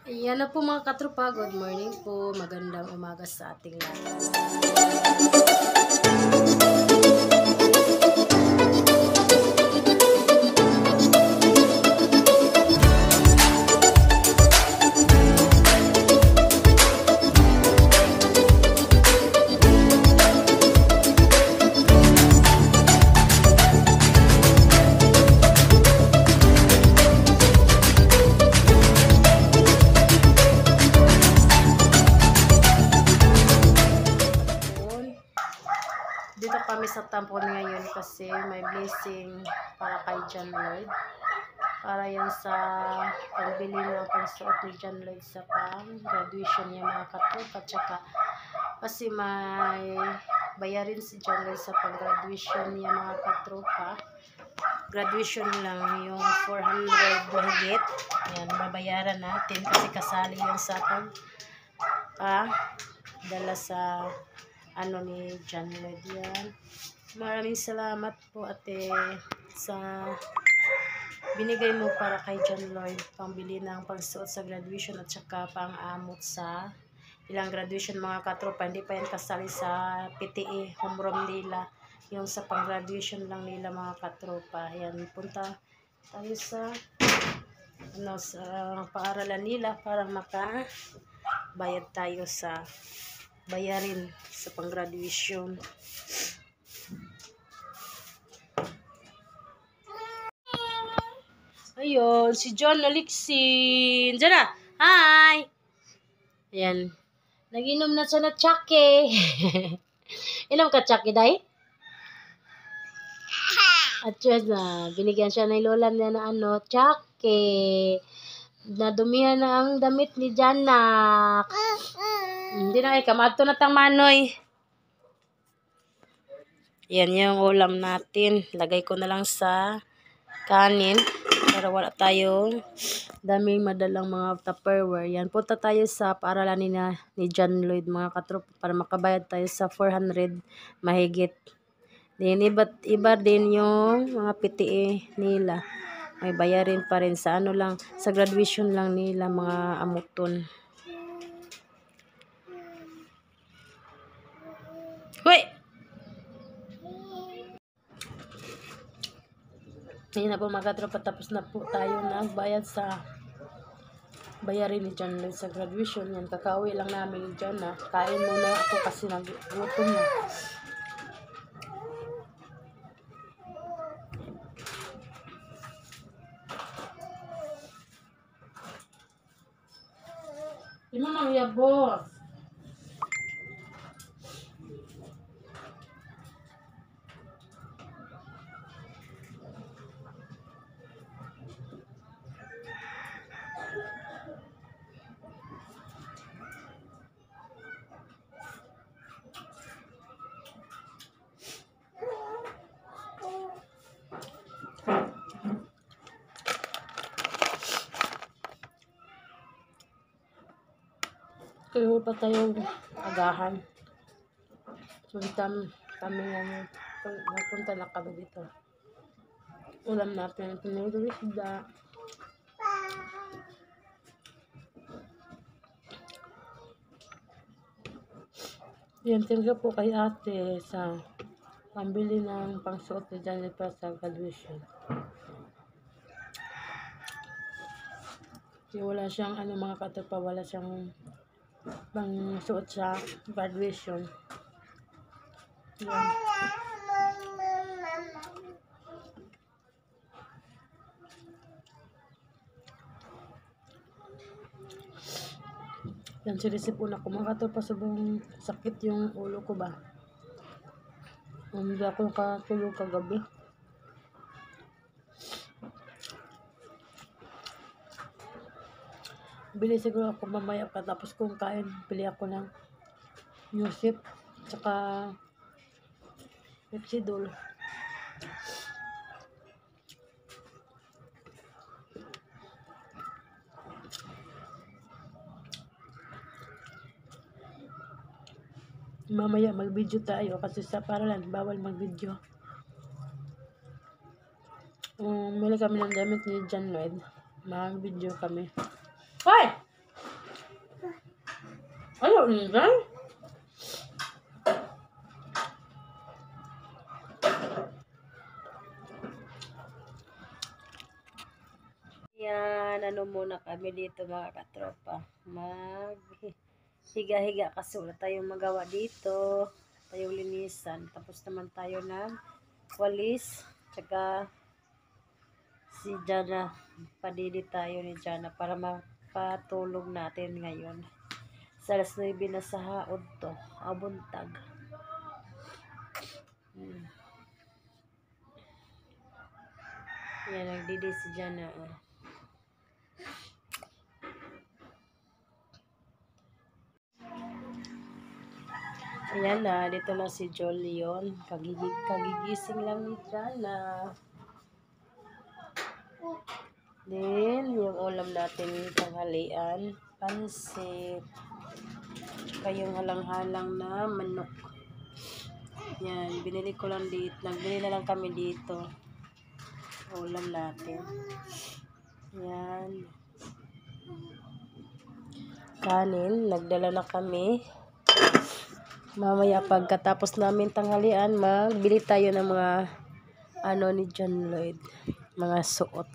Ayan na po mga katropa, good morning po, magandang umaga sa ating lahat. Dito kami sa tampon ngayon kasi may blessing para kay John Lloyd. Para yan sa pagbili ng pangsuot ni John Lloyd sa pang-graduation niya mga katropa. Tsaka kasi may bayarin si John Lloyd sa pang-graduation niya mga katropa. Graduation lang yung 400 mahigit. Yan, babayaran natin kasi kasali yan sa dala sa ano ni John Lloyd yan. Maraming salamat po ate sa binigay mo para kay John Lloyd, pangbili ng pangsuot sa graduation at saka pang-amot sa ilang graduation mga katropa. Hindi pa yan kasali sa PTE homeroom nila, yung sa pang-graduation lang nila mga katropa. Ayan, punta tayo sa sa paaralan nila para makabayad tayo sa bayarin sa pang-graduation. Ayun, si John Alexin. Diyan na. Hi! Ayan. Nag-inom na siya na tsake. Inom ka tsake, day? At yun na, binigyan siya ng lola niya na tsake. Nadumihan na ang damit ni Janak. Hindi na kamato na tang manoy. Yan yung ulam natin. Lagay ko na lang sa kanin para wala tayong daming madalang mga tupperware. Yan, punta tayo sa paaralan ni John Lloyd mga katropa para makabayad tayo sa 400 mahigit. Then iba din yung mga PTE nila. May bayarin pa rin sa lang, sa graduation lang nila mga amuton. Hoy! Ngayon na po mga katropa, tapos na po tayo nagbayad sa bayarin ni John Lloyd sa graduation. Yan, kakauwi lang namin dyan na. Kain muna ako kasi nagutom na. Ino nang yabos. Kaya pa tayong agahan. Punta kami ngayon. Napunta na kami dito. Ulam natin. Pinagawin isda. Yan, tinga po kay ate sa pambili ng pangsuot ni Janet para sa graduation. Kasi wala siyang mga katropa, wala siyang pangsuot sa graduation. Yan. Yan, sinisip ko na kumakato pa sa buong sakit yung ulo ko ba. Hindi ako nakatulog kagabi. Bili siguro ako mamaya pa, tapos kung kain, bili ako ng Yusip, tsaka Pepsidol. Mamaya mag-video tayo kasi sa paralan bawal mag-video. Muli kami ng damit ni John Lloyd. Mag-video kami. Hoy! Ano nila? Yan, ano muna kami dito mga katropa. Higa-higa kasi wala tayong magawa dito. Tayong linisan. Tapos naman tayo ng walis. Tsaka si Jana. Padidi tayo ni Jana para mapatulog natin ngayon. Sa alas 9 na sa haod to. Abuntag. Yan, nagdidi si Jana. Ayan na, dito na si Jolion. Kagigising lang ni Jana. Then, yung ulam natin tanghalian, pansit. Tsaka yung halang-halang na manok. Yan, binili ko lang dito. Nagbili na lang kami dito. Ulam natin. Yan. Kanin, nagdala na kami. Mamaya pagkatapos namin tanghalian, magbili tayo ng mga ano ni John Lloyd, mga suot.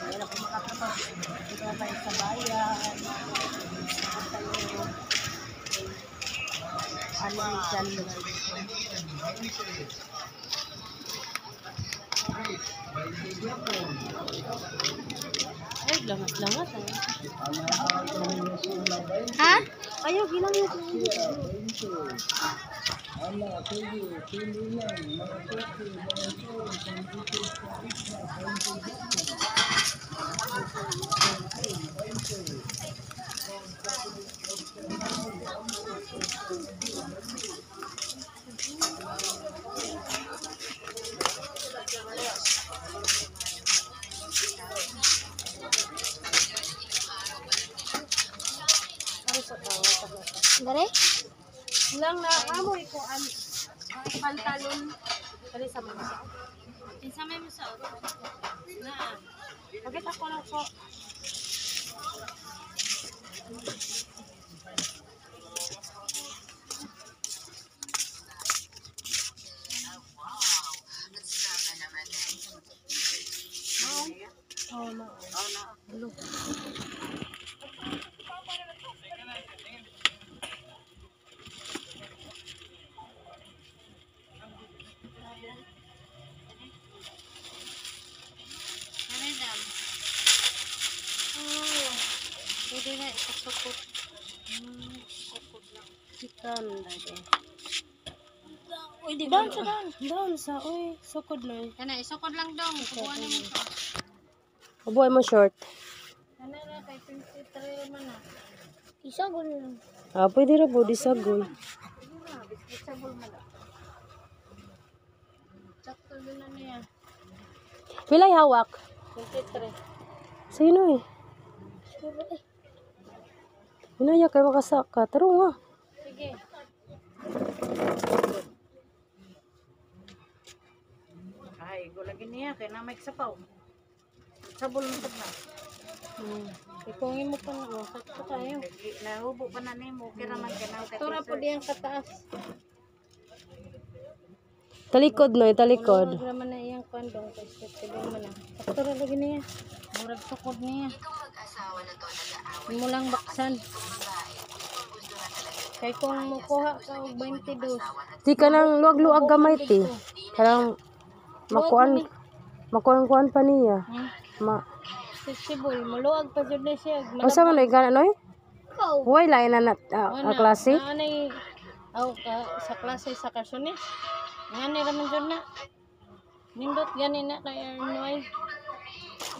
Ayan ako makakapag. Dito na tayo sa bayan. Ano ni John Lloyd. Ay, langas-langas eh. Ha? Ayaw, gilang yun. Dari? Lang na amoy ko ang pantalon. Dali sa mga sa. Insama mo sa oro. Na. Bakit ako lang ko? Oh, no. Oh, no. Blue. Pwede na isasukot. Sukot lang. Chicken lagi. Uy, di ba? Down sa, uy, sukod na. Kana, isukod lang dong. Kubuhan na mo ito. Kubuhay mo short. Kana na, kay 23 man na. Isagol lang. Ah, pwede na po, disagol. Isagol man na. Sakto din na niya. Pilay hawak. 23. Sino eh? Inaya kayo makasaka. Taro nga. Sige. Ay, gulagin niya. Kaya na may kasapaw. Sabol mo na. Ikungin mo pa na. Sakto tayo. Nahubo pa na nimo. Kira man ka na. Tura po diyan kataas. Talikod no, talikod. Murag naman na iyang kandong. Sige mo na. Sakto ra lagi niya. Murag sukod niya. Mo lang baksan. Kay kung mukuha ka og 22. Di ka nang luag-luag gamay ti. Parang makuan pa niya. Sisibol, maluag pa jud na siya. Asa man gana noy? Huwag lain na klase. Anay sa klase sa kasunis. Ngani raman jud na. Nindot gani na kay Arnoy.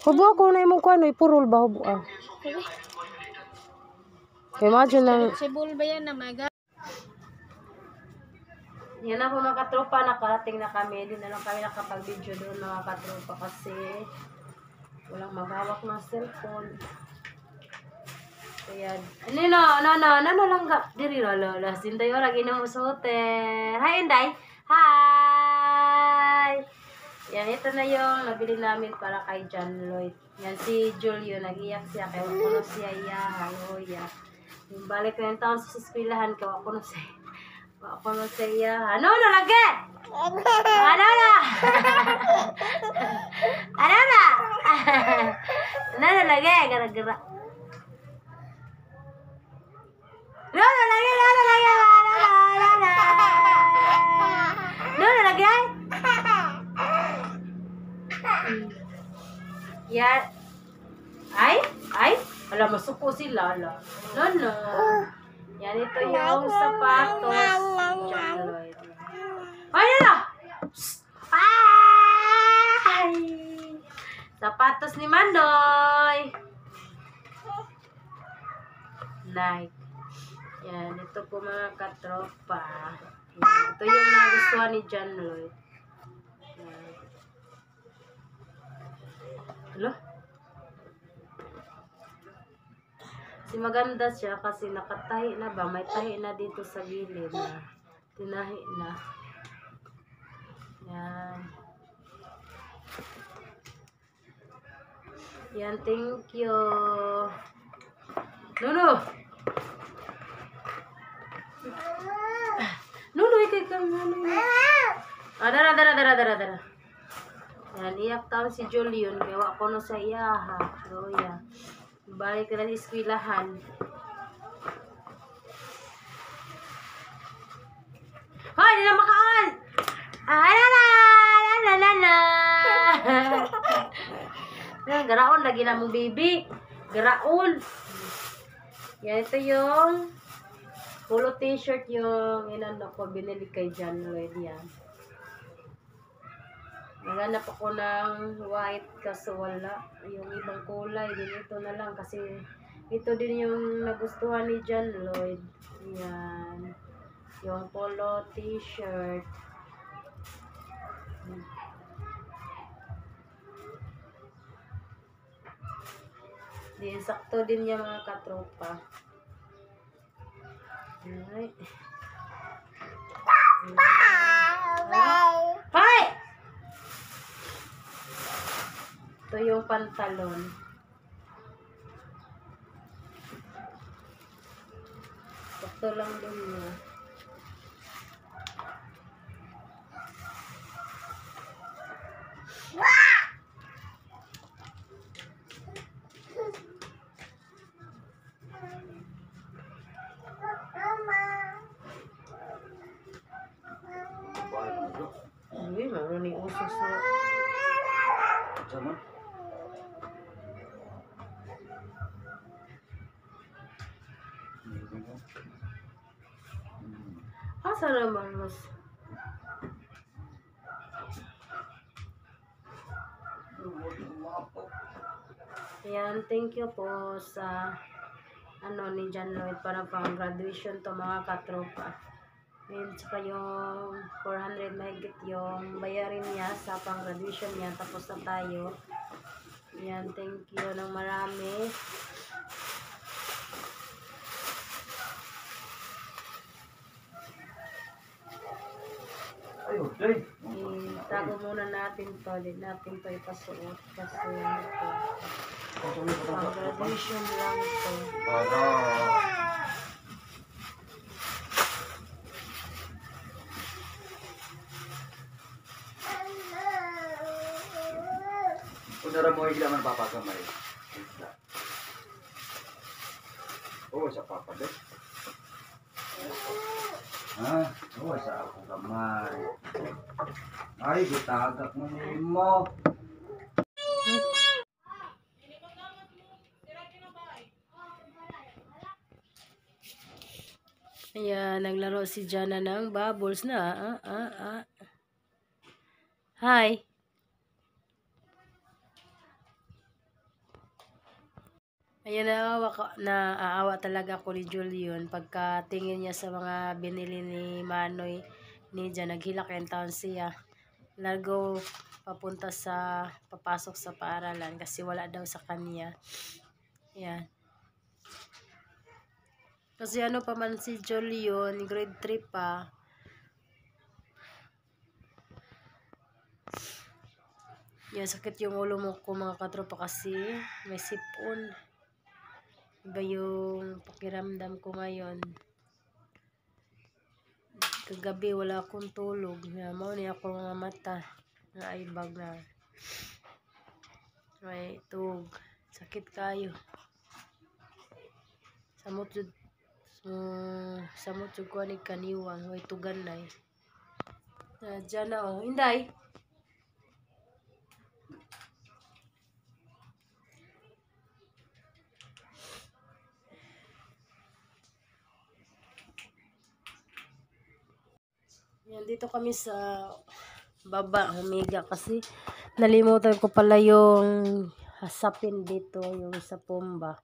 Hubo ko na imong kuan, purol ba hubo ah. Imagine lang. Sibol ba yan na maga? Yan na po mga katropa, nakarating na kami. Hindi na lang kami nakapag-video doon mga katropa kasi walang maghawak ng cellphone. Kaya, ano lang ka? Diri lala, Sinday ora ginamusote. Hi, Inday! Hi! Yan, ito na yung nabili namin para kay John Lloyd. Yan, si Julio, nag-iyak siya. Kaya wako na siya, haloya. Yung balik na yung taon sa eskwelahan, kaya wako na siya. Wako na siya, ano na lagi? Ano na? Ano na? Ano na lagi? Gara-gara. Lola lagi, Lola lagi, Lola. Lola lagi. Yan. Ay. Alam, masuko si Lala. No. Yan, ito yung sapatos. John Lloyd. Ay, Lala! Ay! Sapatos ni Mandoy. Like. Yan, ito po mga katropa. Yan, ito yung nagustuhan ni John Lloyd. Yan. Hello? Si maganda siya kasi nakatahi na ba? May tahi na dito sa gilid na. Tinahi na. Yan. Yan, thank you. Nuno! Nuno, ikay ka. Dara. Yan, iyak taon si Julian. Gawa ko na sa iya, ha. So, yeah. Balik na sa eskwelahan. Hoy, hindi na makaon! Garaon, lagi na mong baby. Garaon. Yan, ito yung polo t-shirt yung inano ko, binili kay John Lloyd. Yan. Naghanap ako ng white kasi wala. Yung ibang kulay, din ito na lang kasi ito din yung nagustuhan ni John Lloyd. Yan. Yung polo t-shirt. Din, sakto din yung mga katropa. Alright. Hi! Ito yung pantalon. Sakto lang din niya. Uy, meron ni usos na. Sama? Asa naman mas? Ayan, thank you po sa ano ni John Lloyd para pang graduation to mga katropa. And saka yung 400 mahigit yung bayarin niya sa pang graduation niya. Tapos na tayo. Ayan, thank you ng marami. Ayun, day. Itago muna natin to. Hindi natin to ipasuot kasi ito. Pang graduation lang to. Kunara mo hindi naman papagamay. Oh, sa papa din. Ha? Oh, sa ako gamay. Ay, gitagak mo nimo. Ayan, naglaro si Jana ng bubbles na. Hi. Ayan, naaawa talaga ako ni Julian pagka tingin niya sa mga binili ni Manoy ni Jan. Naghilak yung taon siya. Papasok sa paaralan kasi wala daw sa kanya. Yan. Kasi ano pa man si Jolion, grade 3 pa. Yan, sakit yung ulo mo ko mga katropa kasi may sipon. Iba yung pakiramdam ko ngayon. Kagabi wala akong tulog. Mo ni ako mga mata na ay bag na. May tug. Sakit kayo. Samot jud ko ni kaniwang, way tugan nay. Diyan na oh, Inday. Yan, dito kami sa baba, humiga kasi nalimutan ko pala yung sapin dito, yung sa pomba.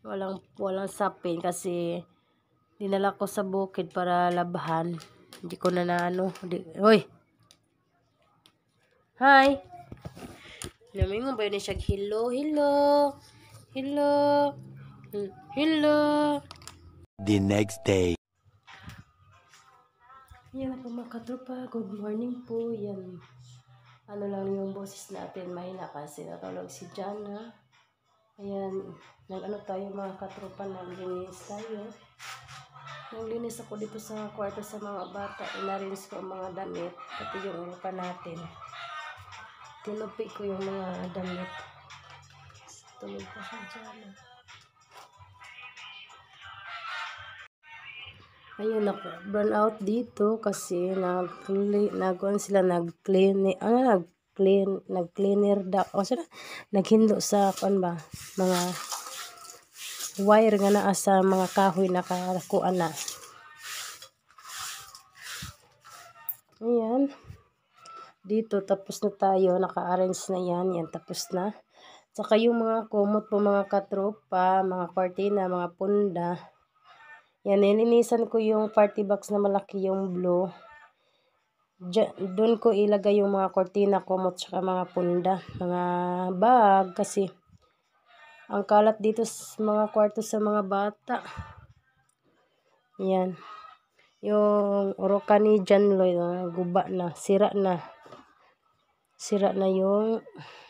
Walang sapin kasi dinala ko sa bukid para labahan. Hindi ko na naano. Hoy! Hi! Namingon ba yun siya? Hello, hello! Hello! Hello! The next day. Yan po mga katropa, good morning po. Yan, ano lang yung boses natin, mahina kasi natulog si Jana. Ayan, nag-ano tayo mga katropa, naglinis tayo. Naglinis ako dito sa kwarto sa mga bata, inarins ko ang mga damit, pati yung ulo natin. Tinupi ko yung mga damit. Tulog pa si Jana. Ayun, burn out dito kasi nag-cleaner daw. O sila, naghindo sa mga wire nga na sa mga kahoy na karakuan na. Ayan. Dito, tapos na tayo. Naka-arrange na yan. Yan, tapos na. Saka yung mga kumot po, mga katropa, mga kortina, mga punda. Yan, nilinisan ko yung party box na malaki yung blue. Doon ko ilagay yung mga kortina, kumot, saka mga punda, mga bag, kasi ang kalat dito sa mga kwarto sa mga bata. Yan. Yung urukan ni John Lloyd, guba na, sira na. Sira na yung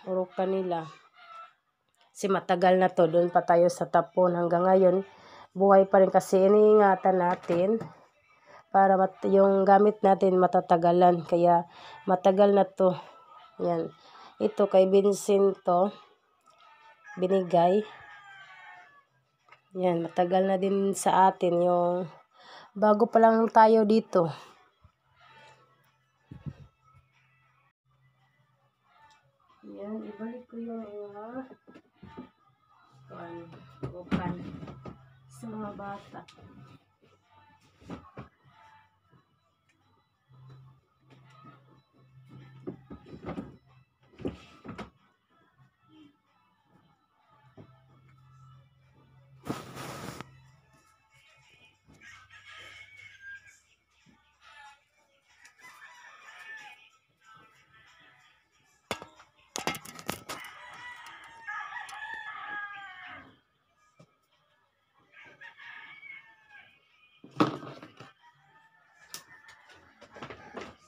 urukan nila. Kasi matagal na to, doon pa tayo sa tapon. Hanggang ngayon, buhay pa rin kasi iniingatan natin para yung gamit natin matatagalan. Kaya matagal na to. Yan. Ito kay Vincent to. Binigay. Yan. Matagal na din sa atin. Yung bago pa lang tayo dito. Yan. Ibalik ko yung bukan sa mga bata.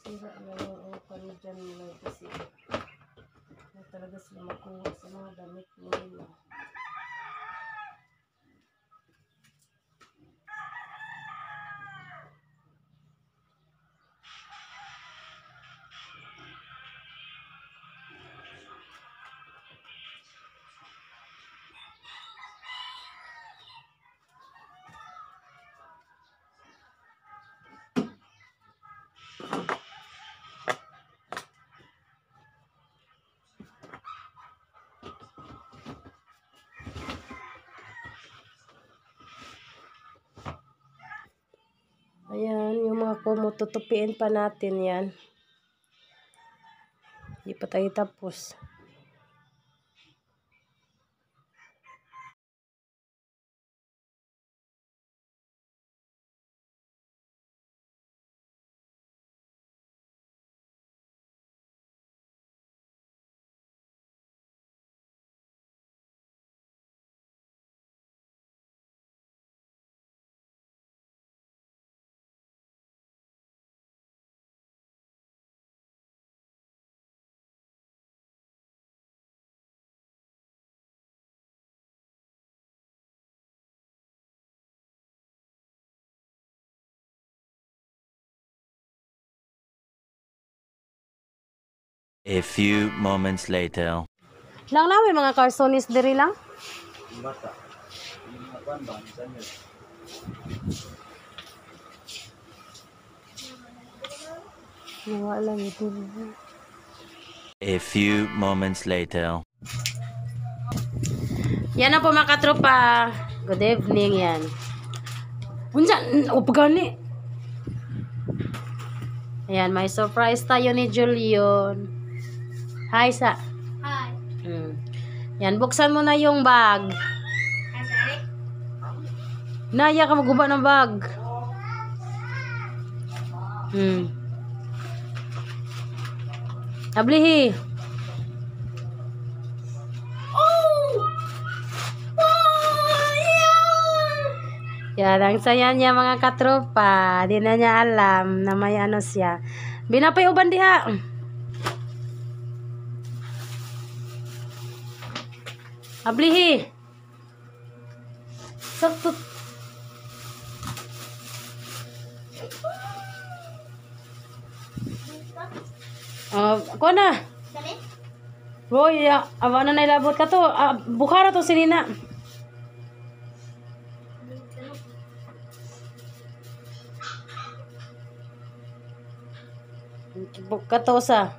Sira na yung upan dyan kasi na talaga sila makuha sa mga damit nila. Ayan, yung mga kumot, tutupiin pa natin yan. Hindi pa tayo tapos. A few moments later. Lang namin mga cartoonist diri lang. Bata. Mga kuan ba? Ganyan. Wala ito. A few moments later. Yan na po mga katropa. Good evening yan. Unsa, upagani. Ayan, may surprise tayo ni Julian. Hi sa. Hi. Yan, buksan mo na yung bag. Naya ka maguba ng bag. Ablihi. Yan, ang saya niya mga katropa. Di na niya alam na may ano siya. Binapay uban diha. Ablihi. Sakto. Ako na. Roy, awa na nailabot ka to. Bukhara to sinina. Katosa.